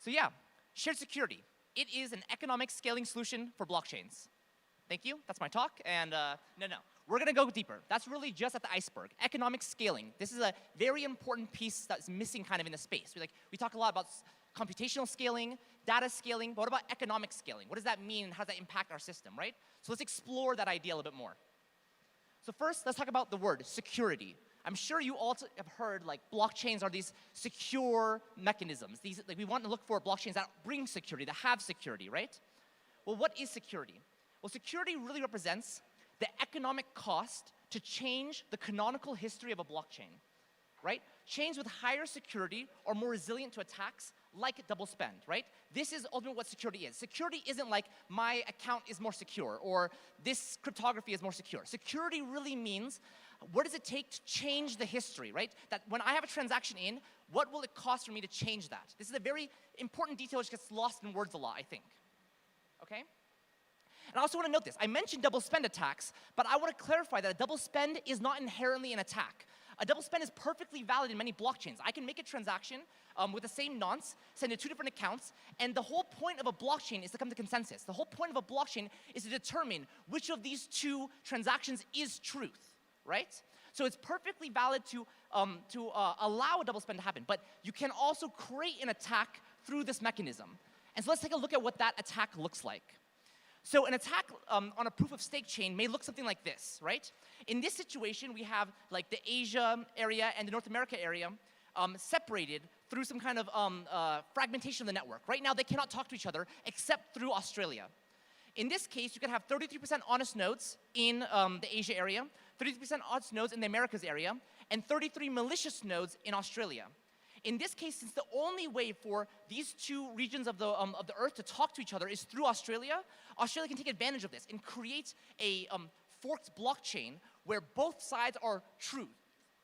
So yeah, shared security. It is an economic scaling solution for blockchains. Thank you, that's my talk, and no. We're gonna go deeper. That's really just at the iceberg. Economic scaling. This is a very important piece that's missing kind of in the space. We talk a lot about computational scaling, data scaling, but what about economic scaling? What does that mean and how does that impact our system, right? So let's explore that idea a little bit more. So first, let's talk about the word security. I'm sure you all have heard like blockchains are these secure mechanisms. We want to look for blockchains that bring security, that have security, right? Well, what is security? Well, security really represents the economic cost to change the canonical history of a blockchain, right? Chains with higher security are more resilient to attacks like double spend, right? This is ultimately what security is. Security isn't like my account is more secure or this cryptography is more secure. Security really means what does it take to change the history, right? That when I have a transaction in, what will it cost for me to change that? This is a very important detail which gets lost in words a lot, I think, okay? And I also want to note this. I mentioned double spend attacks, but I want to clarify that a double spend is not inherently an attack. A double spend is perfectly valid in many blockchains. I can make a transaction with the same nonce, send it to 2 different accounts, and the whole point of a blockchain is to come to consensus. The whole point of a blockchain is to determine which of these 2 transactions is truth, right? So it's perfectly valid to allow a double spend to happen, but you can also create an attack through this mechanism. And so let's take a look at what that attack looks like. So an attack on a proof of stake chain may look something like this, right? In this situation, we have like the Asia area and the North America area separated through some kind of fragmentation of the network. Right now, they cannot talk to each other except through Australia. In this case, you could have 33% honest nodes in the Asia area, 33% honest nodes in the Americas area, and 33 malicious nodes in Australia. In this case, since the only way for these 2 regions of the Earth to talk to each other is through Australia, Australia can take advantage of this and create a forked blockchain where both sides are true,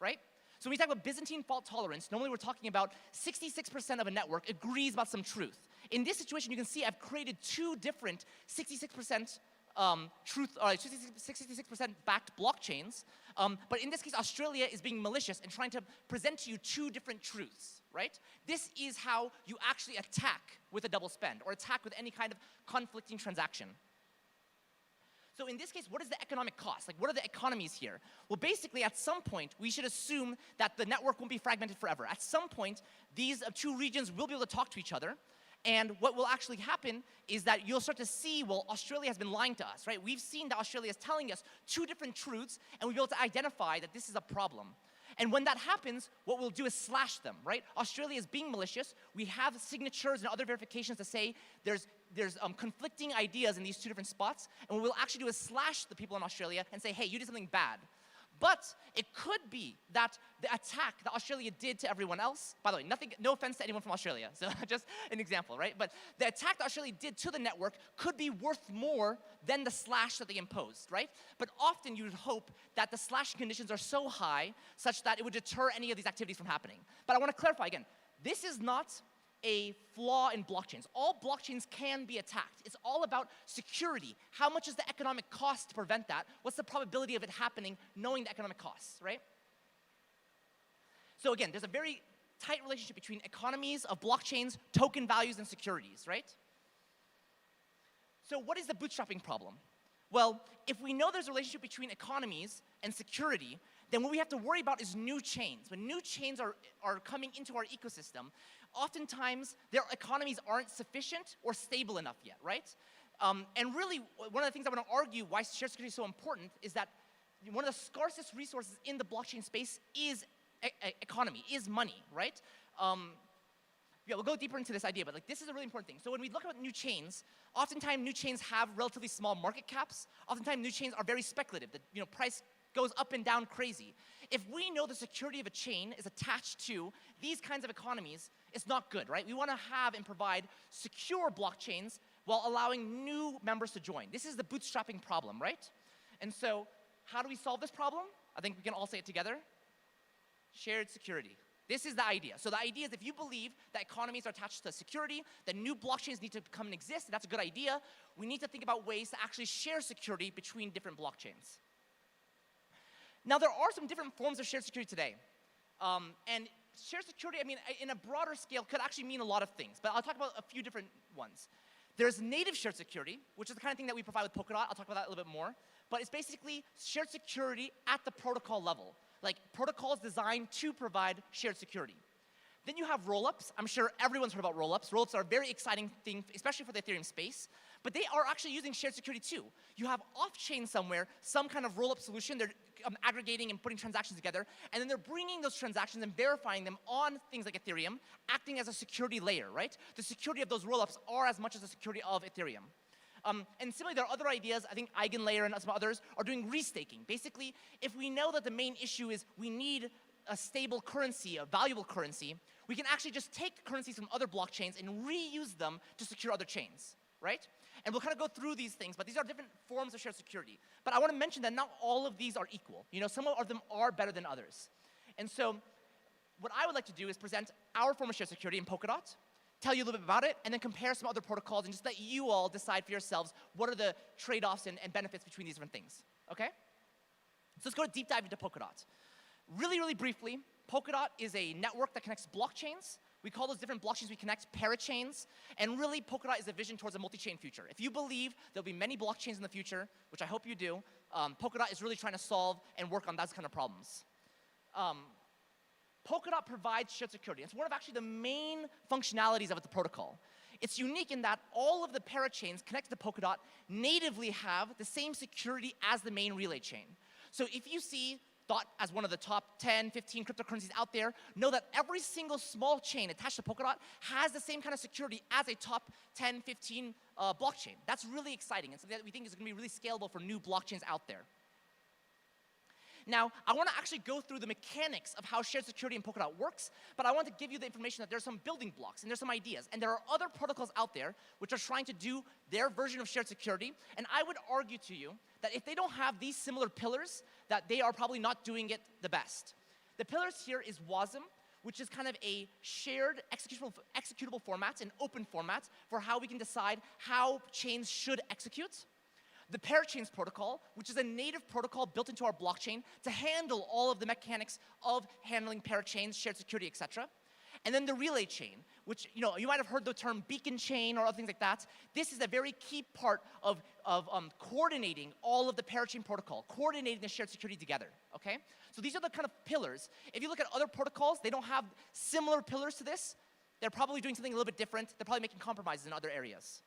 right? So when we talk about Byzantine fault tolerance, normally we're talking about 66% of a network agrees about some truth. In this situation, you can see I've created 2 different 66% 66% backed blockchains. But in this case, Australia is being malicious and trying to present to you 2 different truths, right? This is how you actually attack with a double spend or attack with any kind of conflicting transaction. So in this case, what is the economic cost? Like, what are the economies here? Well, basically, at some point, we should assume that the network won't be fragmented forever. At some point, these 2 regions will be able to talk to each other. And what will actually happen is that you'll start to see, well, Australia has been lying to us, right? We've seen that Australia is telling us 2 different truths, and we'll be able to identify that this is a problem. And when that happens, what we'll do is slash them, right? Australia is being malicious. We have signatures and other verifications to say there's conflicting ideas in these 2 different spots, and what we'll actually do is slash the people in Australia and say, hey, you did something bad. But it could be that the attack that Australia did to everyone else, by the way, no offense to anyone from Australia, so just an example, right? But the attack that Australia did to the network could be worth more than the slash that they imposed, right? But often you would hope that the slash conditions are so high such that it would deter any of these activities from happening. But I want to clarify again, this is not a flaw in blockchains. All blockchains can be attacked. It's all about security. How much is the economic cost to prevent that? What's the probability of it happening, knowing the economic costs, right? So again, there's a very tight relationship between economies of blockchains, token values, and securities, right? So what is the bootstrapping problem? Well, if we know there's a relationship between economies and security, then what we have to worry about is new chains. When new chains are coming into our ecosystem, oftentimes their economies aren't sufficient or stable enough yet, right? And really, one of the things I want to argue why shared security is so important is that one of the scarcest resources in the blockchain space is economy, is money, right? Yeah, we'll go deeper into this idea, but like this is a really important thing. So when we look at new chains, oftentimes new chains have relatively small market caps. Oftentimes new chains are very speculative. The price goes up and down crazy. If we know the security of a chain is attached to these kinds of economies, it's not good, right? We want to have and provide secure blockchains while allowing new members to join. This is the bootstrapping problem, right? And so how do we solve this problem? I think we can all say it together. Shared security. This is the idea. So the idea is if you believe that economies are attached to security, that new blockchains need to come and exist, that's a good idea. We need to think about ways to actually share security between different blockchains. Now, there are some different forms of shared security today. And shared security, I mean, in a broader scale, could actually mean a lot of things, but I'll talk about a few different ones. There's native shared security, which is the kind of thing that we provide with Polkadot. I'll talk about that a little bit more. But it's basically shared security at the protocol level, like protocols designed to provide shared security. Then you have rollups. I'm sure everyone's heard about rollups. Rollups are a very exciting thing, especially for the Ethereum space. But they are actually using shared security too. You have off-chain somewhere, some kind of rollup solution. They're aggregating and putting transactions together, and then they're bringing those transactions and verifying them on things like Ethereum, acting as a security layer, right? The security of those rollups are as much as the security of Ethereum. And similarly, there are other ideas. I think Eigenlayer and some others are doing restaking. Basically, if we know that the main issue is we need a stable currency, a valuable currency, we can actually just take currencies from other blockchains and reuse them to secure other chains, right? And we'll kind of go through these things, but these are different forms of shared security. But I want to mention that not all of these are equal. You know, some of them are better than others. And so what I would like to do is present our form of shared security in Polkadot, tell you a little bit about it, and then compare some other protocols and just let you all decide for yourselves what are the trade-offs and benefits between these different things, okay? So let's go to deep dive into Polkadot. Really, really briefly, Polkadot is a network that connects blockchains. We call those different blockchains we connect parachains, and really Polkadot is a vision towards a multi-chain future. If you believe there'll be many blockchains in the future, which I hope you do, Polkadot is really trying to solve and work on those kind of problems. Polkadot provides shared security. It's one of actually the main functionalities of the protocol. It's unique in that all of the parachains connected to Polkadot natively have the same security as the main relay chain. So if you see Dot as one of the top 10, 15 cryptocurrencies out there, know that every single small chain attached to Polkadot has the same kind of security as a top 10, 15 blockchain. That's really exciting, and something that we think is going to be really scalable for new blockchains out there. Now, I want to actually go through the mechanics of how shared security in Polkadot works, but I want to give you the information that there's some building blocks and there's some ideas. And there are other protocols out there which are trying to do their version of shared security. And I would argue to you that if they don't have these similar pillars, that they are probably not doing it the best. The pillars here is WASM, which is kind of a shared executable format, an open format for how we can decide how chains should execute. The Parachains protocol, which is a native protocol built into our blockchain to handle all of the mechanics of handling parachains, shared security, etc. And then the relay chain, which you might have heard the term beacon chain or other things like that. This is a very key part of coordinating all of the parachain protocol, coordinating the shared security together, okay? So these are the kind of pillars. If you look at other protocols, they don't have similar pillars to this. They're probably doing something a little bit different. They're probably making compromises in other areas.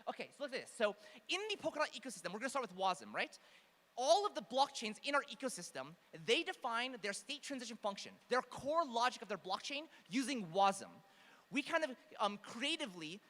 Okay, so look at this. So in the Polkadot ecosystem, we're going to start with WASM, right? All of the blockchains in our ecosystem, they define their state transition function, their core logic of their blockchain using WASM. We kind of creatively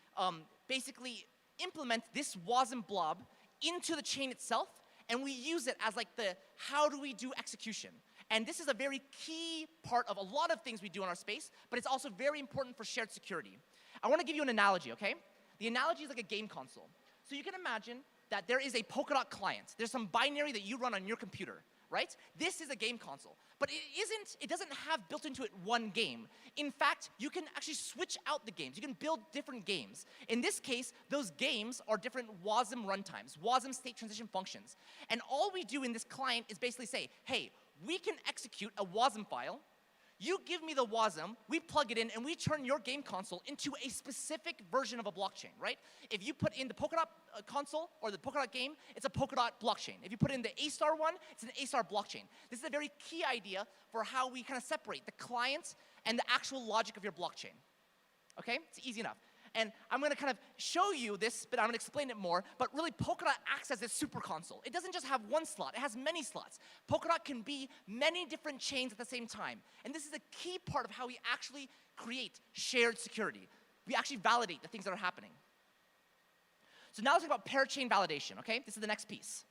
basically implement this WASM blob into the chain itself, and we use it as like the how do we do execution. And this is a very key part of a lot of things we do in our space, but it's also very important for shared security. I want to give you an analogy, okay? The analogy is like a game console. So you can imagine that there is a Polkadot client. There's some binary that you run on your computer, right? This is a game console. But it doesn't have built into it one game. In fact, you can actually switch out the games. You can build different games. In this case, those games are different WASM runtimes, WASM state transition functions. And all we do in this client is basically say, hey, we can execute a WASM file. You give me the WASM, we plug it in, and we turn your game console into a specific version of a blockchain, right? If you put in the Polkadot console or the Polkadot game, it's a Polkadot blockchain. If you put in the A-star one, it's an A-star blockchain. This is a very key idea for how we kind of separate the client and the actual logic of your blockchain. Okay? It's easy enough. And I'm going to kind of show you this, but I'm going to explain it more. But really, Polkadot acts as a super console. It doesn't just have one slot. It has many slots. Polkadot can be many different chains at the same time. And this is a key part of how we actually create shared security. We actually validate the things that are happening. So now let's talk about parachain validation, okay? This is the next piece.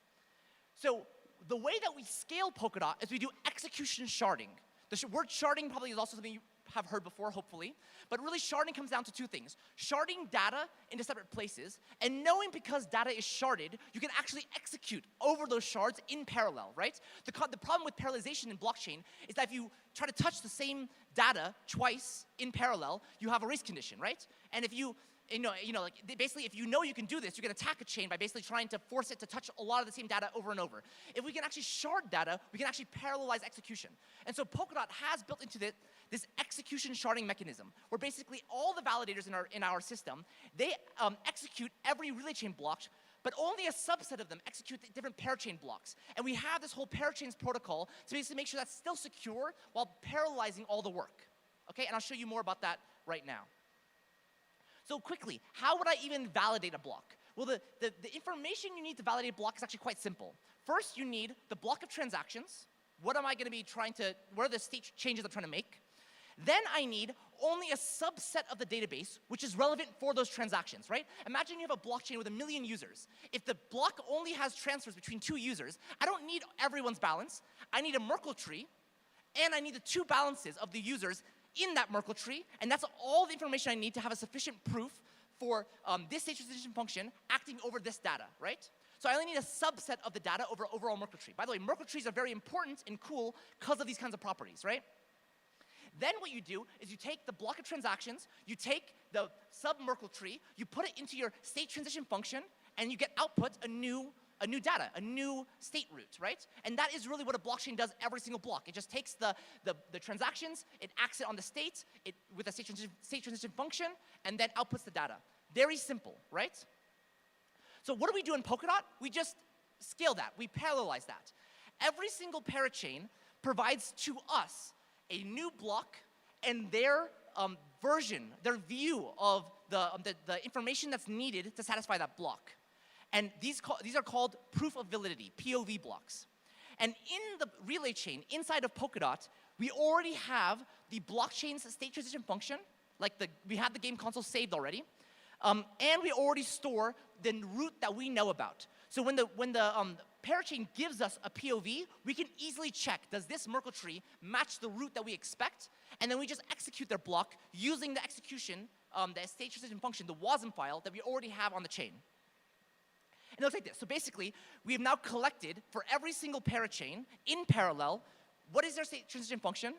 So the way that we scale Polkadot is we do execution sharding. The word sharding probably is also something you have heard before, hopefully. But really, sharding comes down to two things. Sharding data into separate places, and knowing because data is sharded, you can actually execute over those shards in parallel, right? The problem with parallelization in blockchain is that if you try to touch the same data twice in parallel, you have a race condition, right? And if basically, if you know you can do this, you can attack a chain by basically trying to force it to touch a lot of the same data over and over. If we can actually shard data, we can actually parallelize execution. And so Polkadot has built into this execution sharding mechanism, where basically all the validators in our system, they execute every relay chain block, but only a subset of them execute the different parachain blocks. And we have this whole parachains protocol to basically make sure that's still secure while parallelizing all the work. Okay, and I'll show you more about that right now. So quickly, how would I even validate a block? Well, the information you need to validate a block is actually quite simple. First, you need the block of transactions. What am I going to be what are the state changes I'm trying to make? Then I need only a subset of the database which is relevant for those transactions, right? Imagine you have a blockchain with 1 million users. If the block only has transfers between 2 users, I don't need everyone's balance. I need a Merkle tree, and I need the 2 balances of the users in that Merkle tree, and that's all the information I need to have a sufficient proof for this state transition function acting over this data, right? So I only need a subset of the data over overall Merkle tree. By the way, Merkle trees are very important and cool because of these kinds of properties, right? Then what you do is you take the block of transactions, you take the sub-Merkle tree, you put it into your state transition function, and you get output a new data, a new state root, right? And that is really what a blockchain does every single block. It just takes the transactions, it acts it on the state, with a state transition function, and then outputs the data. Very simple, right? So what do we do in Polkadot? We just scale that, we parallelize that. Every single parachain provides to us a new block and their version, their view of the information that's needed to satisfy that block. And these are called proof of validity, POV blocks. And in the relay chain, inside of Polkadot, we already have the blockchain's state transition function, we have the game console saved already, and we already store the root that we know about. So when the parachain gives us a POV, we can easily check, does this Merkle tree match the root that we expect? And then we just execute their block using the execution, the state transition function, the WASM file that we already have on the chain. And it looks like this. So basically, we have now collected for every single parachain in parallel, what is their state transition function?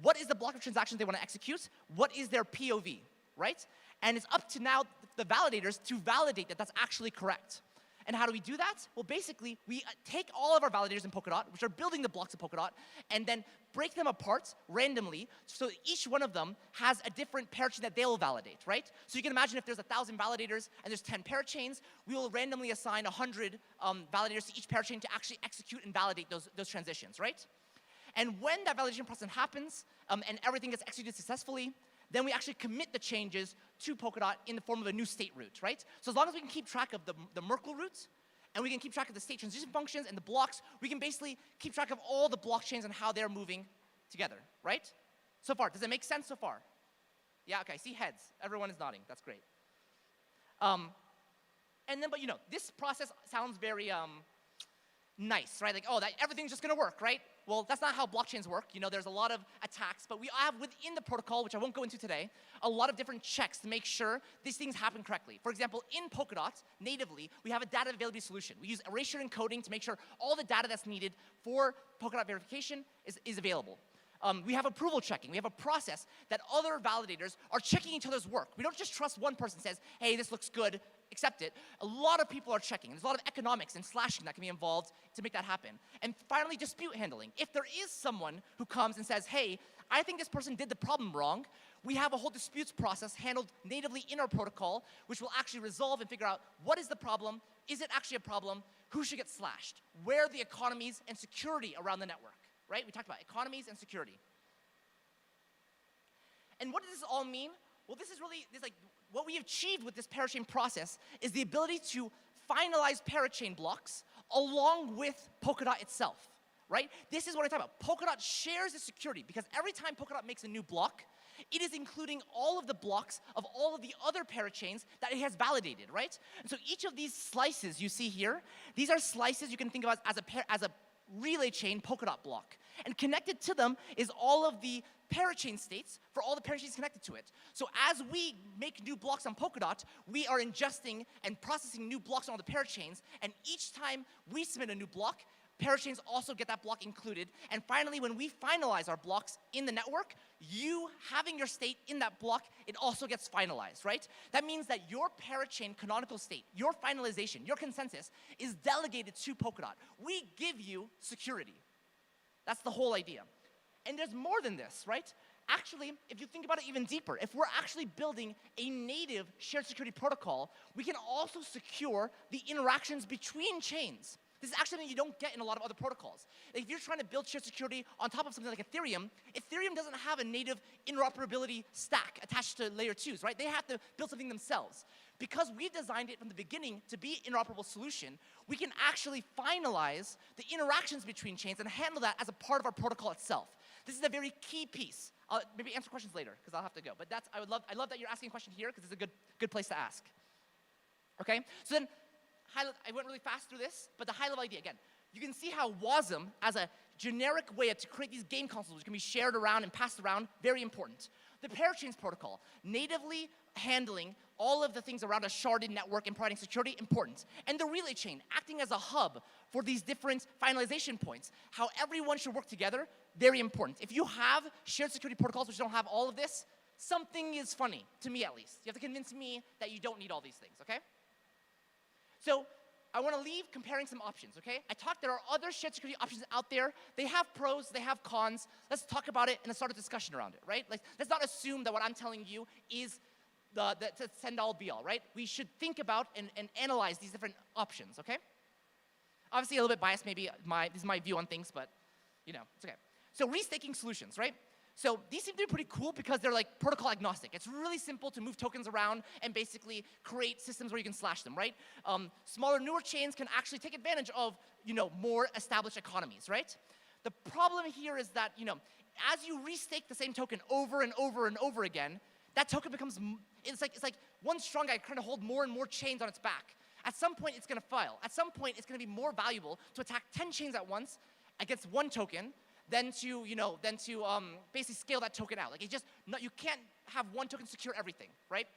What is the block of transactions they want to execute? What is their POV, right? And it's up to now the validators to validate that that's actually correct. And how do we do that? Well, basically, we take all of our validators in Polkadot, which are building the blocks of Polkadot, and then break them apart randomly, so each one of them has a different parachain that they'll validate, right? So you can imagine if there's 1,000 validators and there's 10 parachains, we will randomly assign 100 validators to each parachain to actually execute and validate those transitions, right? And when that validation process happens, and everything gets executed successfully, then we actually commit the changes to Polkadot in the form of a new state root, right? So as long as we can keep track of the Merkle roots, and we can keep track of the state transition functions and the blocks, we can basically keep track of all the blockchains and how they're moving together, right? So far, does it make sense so far? Yeah, okay, I see heads. Everyone is nodding, that's great. But this process sounds very nice, right? Like, everything's just gonna work, right? Well, that's not how blockchains work. There's a lot of attacks, but we have within the protocol, which I won't go into today, a lot of different checks to make sure these things happen correctly. For example, in Polkadot, natively, we have a data availability solution. We use erasure encoding to make sure all the data that's needed for Polkadot verification is available. We have approval checking. We have a process that other validators are checking each other's work. We don't just trust one person says, hey, this looks good, accept it. A lot of people are checking. There's a lot of economics and slashing that can be involved to make that happen. And finally, dispute handling. If there is someone who comes and says, hey, I think this person did the problem wrong, we have a whole disputes process handled natively in our protocol, which will actually resolve and figure out what is the problem, is it actually a problem, who should get slashed, where are the economies and security around the network. Right? We talked about economies and security. And what does this all mean? Well, this is what we achieved with this parachain process is the ability to finalize parachain blocks along with Polkadot itself, right? This is what I'm talking about. Polkadot shares the security because every time Polkadot makes a new block, it is including all of the blocks of all of the other parachains that it has validated, right? And so each of these slices you see here, these are slices you can think of as a relay chain Polkadot block. And connected to them is all of the parachain states for all the parachains connected to it. So as we make new blocks on Polkadot, we are ingesting and processing new blocks on all the parachains, and each time we submit a new block, parachains also get that block included. And finally, when we finalize our blocks in the network, you having your state in that block, it also gets finalized, right? That means that your parachain canonical state, your finalization, your consensus is delegated to Polkadot. We give you security. That's the whole idea. And there's more than this, right? Actually, if you think about it even deeper, if we're actually building a native shared security protocol, we can also secure the interactions between chains. This is actually something you don't get in a lot of other protocols. Like if you're trying to build shared security on top of something like Ethereum, Ethereum doesn't have a native interoperability stack attached to layer 2s, right? They have to build something themselves. Because we designed it from the beginning to be an interoperable solution, we can actually finalize the interactions between chains and handle that as a part of our protocol itself. This is a very key piece. I'll maybe answer questions later, because I'll have to go. But I love that you're asking a question here, because it's a good place to ask. Okay, so then, I went really fast through this, but the high-level idea, again, you can see how WASM, as a generic way to create these game consoles, which can be shared around and passed around, very important. The parachains protocol, natively handling all of the things around a sharded network and providing security, important. And the relay chain, acting as a hub for these different finalization points, how everyone should work together, very important. If you have shared security protocols which don't have all of this, something is funny, to me at least. You have to convince me that you don't need all these things, okay? So I want to leave comparing some options, okay? I talked there are other shared security options out there. They have pros, they have cons. Let's talk about it and let's start a discussion around it, right? Like, let's not assume that what I'm telling you is the end-all be-all, right? We should think about and analyze these different options, okay? Obviously a little bit biased, maybe this is my view on things, but you know, it's okay. So restaking solutions, right? So these seem to be pretty cool because they're like protocol agnostic. It's really simple to move tokens around and basically create systems where you can slash them, right? Smaller, newer chains can actually take advantage of, you know, more established economies, right? The problem here is that, you know, as you restake the same token over and over and over again, that token becomes, it's like one strong guy trying to hold more and more chains on its back. At some point, it's gonna fail. At some point, it's gonna be more valuable to attack 10 chains at once against one token than to basically scale that token out. Like you can't have one token secure everything, right?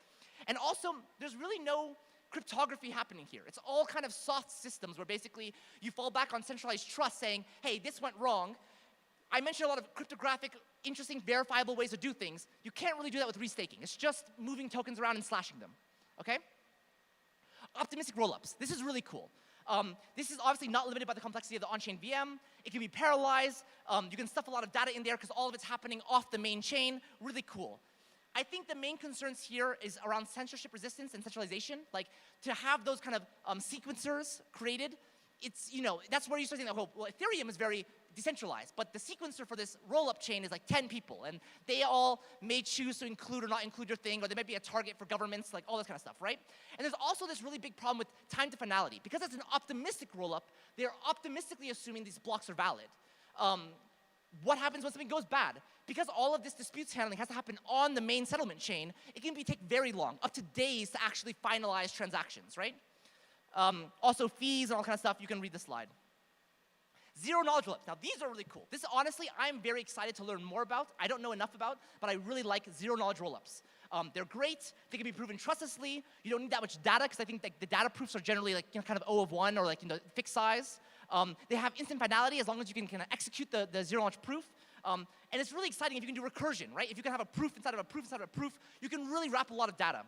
And also, there's really no cryptography happening here. It's all kind of soft systems where basically you fall back on centralized trust saying, hey, this went wrong. I mentioned a lot of cryptographic, interesting, verifiable ways to do things. You can't really do that with restaking. It's just moving tokens around and slashing them, okay? Optimistic rollups. This is really cool. This is obviously not limited by the complexity of the on-chain VM. It can be parallelized. You can stuff a lot of data in there because all of it's happening off the main chain. Really cool. I think the main concerns here is around censorship resistance and centralization. Like, to have those kind of sequencers created, it's, you know, that's where you start thinking, oh, well, Ethereum is very decentralizized, but the sequencer for this roll-up chain is like 10 people, and they all may choose to include or not include your thing, or they might be a target for governments, like all this kind of stuff, right? And there's also this really big problem with time to finality. Because it's an optimistic roll-up, they're optimistically assuming these blocks are valid. What happens when something goes bad? Because all of this disputes handling has to happen on the main settlement chain, it can take very long, up to days to actually finalize transactions, right? Also fees and all kind of stuff, you can read the slide. Zero knowledge rollups. Now these are really cool. This honestly, I'm very excited to learn more about. I don't know enough about, but I really like zero knowledge rollups. They're great. They can be proven trustlessly. You don't need that much data because I think that the data proofs are generally like, you know, kind of O of 1 or like, you know, fixed size. They have instant finality as long as you can kind of execute the zero knowledge proof. And it's really exciting if you can do recursion, right? If you can have a proof inside of a proof inside of a proof, you can really wrap a lot of data.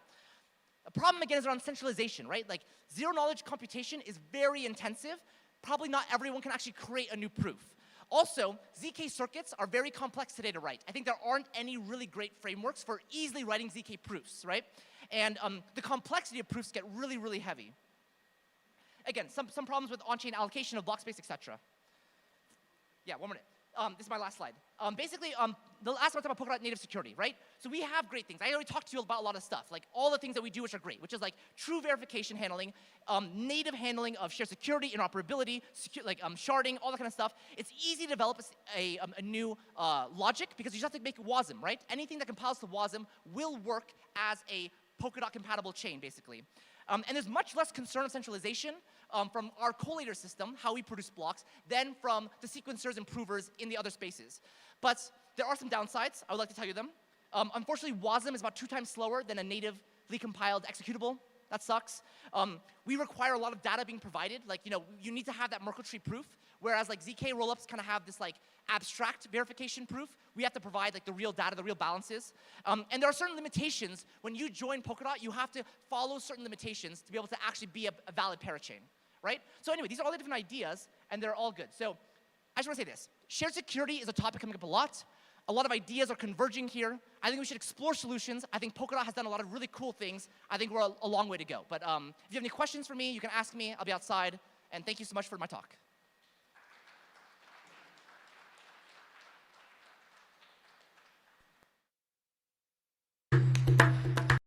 The problem again is around centralization, right? Like zero knowledge computation is very intensive. Probably not everyone can actually create a new proof. Also, ZK circuits are very complex today to write. I think there aren't any really great frameworks for easily writing ZK proofs, right? And the complexity of proofs get really, really heavy. Again, some problems with on-chain allocation of block space, etc. Yeah, 1 minute. This is my last slide. Basically, the last one I talked about Polkadot native security, right? So we have great things. I already talked to you about a lot of stuff, like all the things that we do which are great, which is like true verification handling, native handling of shared security, interoperability, sharding, all that kind of stuff. It's easy to develop a new logic because you just have to make WASM, right? Anything that compiles to WASM will work as a Polkadot compatible chain, basically. And there's much less concern of centralization from our collator system, how we produce blocks, than from the sequencers and provers in the other spaces. But there are some downsides. I would like to tell you them. Unfortunately, WASM is about 2 times slower than a natively compiled executable. That sucks. We require a lot of data being provided. Like, you know, you need to have that Merkle tree proof, Whereas like ZK rollups kind of have this like abstract verification proof. We have to provide like the real data, the real balances. And there are certain limitations. When you join Polkadot, you have to follow certain limitations to be able to actually be a valid parachain, right? So anyway, these are all the different ideas, and they're all good. So I just want to say this. Shared security is a topic coming up a lot. A lot of ideas are converging here. I think we should explore solutions. I think Polkadot has done a lot of really cool things. I think we're a long way to go. But if you have any questions for me, you can ask me. I'll be outside. And thank you so much for my talk.